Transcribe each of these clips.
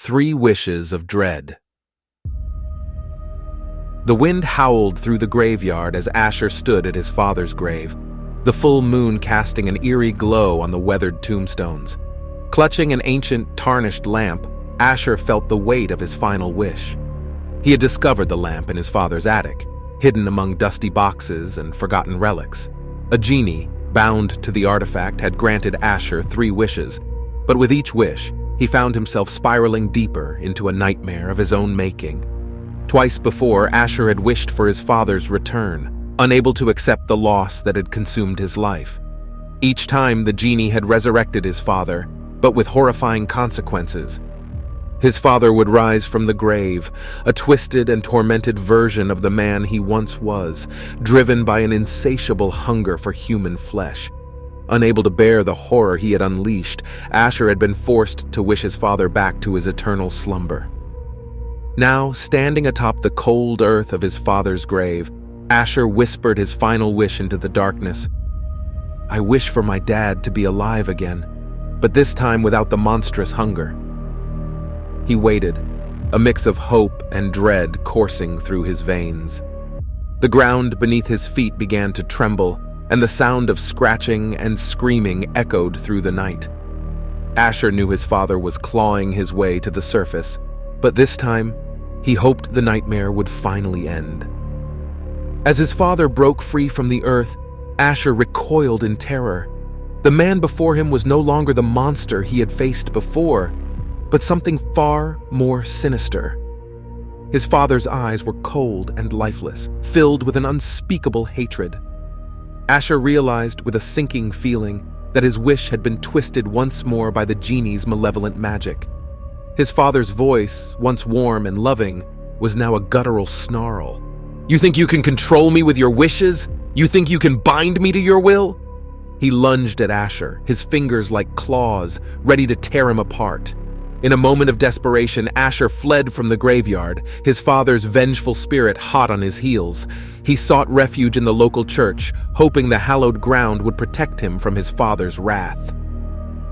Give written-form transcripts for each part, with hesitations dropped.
3 Wishes of Dread. The wind howled through the graveyard as Asher stood at his father's grave, the full moon casting an eerie glow on the weathered tombstones. Clutching an ancient, tarnished lamp, Asher felt the weight of his final wish. He had discovered the lamp in his father's attic, hidden among dusty boxes and forgotten relics. A genie, bound to the artifact, had granted Asher 3 wishes, but with each wish, he found himself spiraling deeper into a nightmare of his own making. Twice before, Asher had wished for his father's return, unable to accept the loss that had consumed his life. Each time, the genie had resurrected his father, but with horrifying consequences. His father would rise from the grave, a twisted and tormented version of the man he once was, driven by an insatiable hunger for human flesh. Unable to bear the horror he had unleashed, Asher had been forced to wish his father back to his eternal slumber. Now, standing atop the cold earth of his father's grave, Asher whispered his final wish into the darkness. "I wish for my dad to be alive again, but this time without the monstrous hunger." He waited, a mix of hope and dread coursing through his veins. The ground beneath his feet began to tremble, and the sound of scratching and screaming echoed through the night. Asher knew his father was clawing his way to the surface, but this time, he hoped the nightmare would finally end. As his father broke free from the earth, Asher recoiled in terror. The man before him was no longer the monster he had faced before, but something far more sinister. His father's eyes were cold and lifeless, filled with an unspeakable hatred. Asher realized with a sinking feeling that his wish had been twisted once more by the genie's malevolent magic. His father's voice, once warm and loving, was now a guttural snarl. "You think you can control me with your wishes? You think you can bind me to your will?" He lunged at Asher, his fingers like claws, ready to tear him apart. In a moment of desperation, Asher fled from the graveyard, his father's vengeful spirit hot on his heels. He sought refuge in the local church, hoping the hallowed ground would protect him from his father's wrath.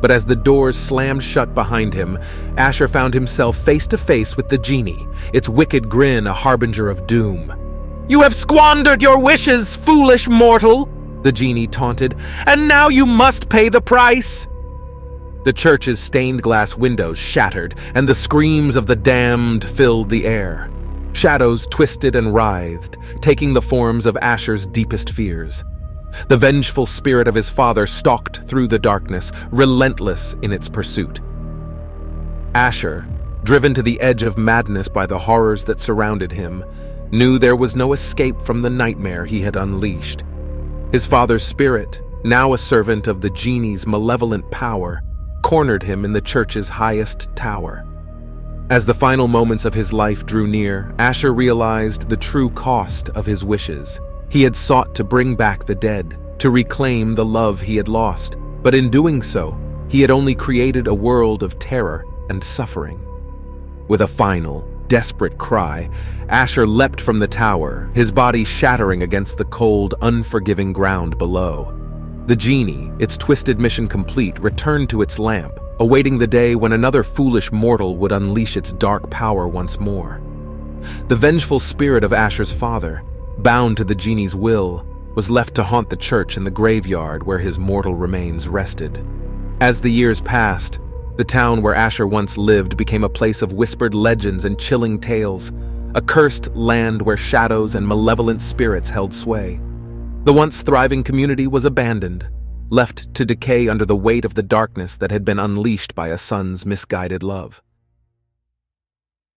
But as the doors slammed shut behind him, Asher found himself face to face with the genie, its wicked grin a harbinger of doom. "You have squandered your wishes, foolish mortal!" the genie taunted, "and now you must pay the price!" The church's stained glass windows shattered, and the screams of the damned filled the air. Shadows twisted and writhed, taking the forms of Asher's deepest fears. The vengeful spirit of his father stalked through the darkness, relentless in its pursuit. Asher, driven to the edge of madness by the horrors that surrounded him, knew there was no escape from the nightmare he had unleashed. His father's spirit, now a servant of the genie's malevolent power, cornered him in the church's highest tower. As the final moments of his life drew near, Asher realized the true cost of his wishes. He had sought to bring back the dead, to reclaim the love he had lost, but in doing so, he had only created a world of terror and suffering. With a final, desperate cry, Asher leapt from the tower, his body shattering against the cold, unforgiving ground below. The genie, its twisted mission complete, returned to its lamp, awaiting the day when another foolish mortal would unleash its dark power once more. The vengeful spirit of Asher's father, bound to the genie's will, was left to haunt the church and the graveyard where his mortal remains rested. As the years passed, the town where Asher once lived became a place of whispered legends and chilling tales, a cursed land where shadows and malevolent spirits held sway. The once thriving community was abandoned, left to decay under the weight of the darkness that had been unleashed by a son's misguided love.